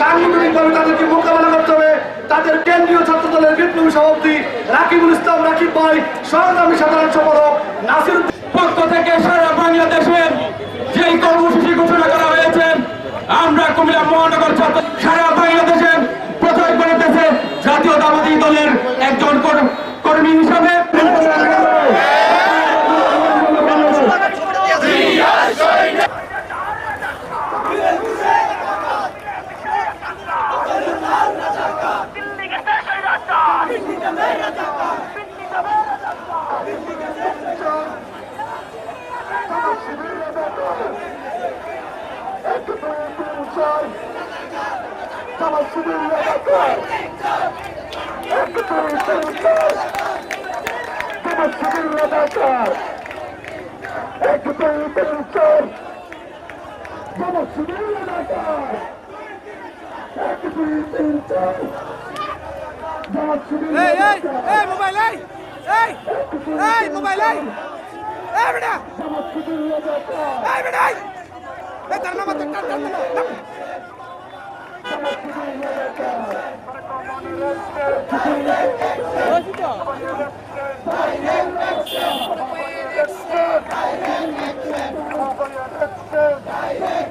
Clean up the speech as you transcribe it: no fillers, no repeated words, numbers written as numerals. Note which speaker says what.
Speaker 1: সাংগঠনিকভাবে তাদেরকে মোকাবেলা করতে হবে। তাদের কেন্দ্রীয় ছাত্র দলের বিপ্লবী সভাপতি রাকিবুল ইসলাম রাকিব ভাই, সংগ্রামী সাধারণ সম্পাদক নাসির
Speaker 2: পক্ষ থেকে সারা বাংলাদেশের যেই কর্মসূচি ঘোষণা করা হয়েছে, আমরা কুমিল্লা মহানগর ছাত্র সারা বাংলাদেশে প্রচার করিতেছে জাতীয়তাবাদী দলের একজন কর্মী হিসাবে।
Speaker 3: Direct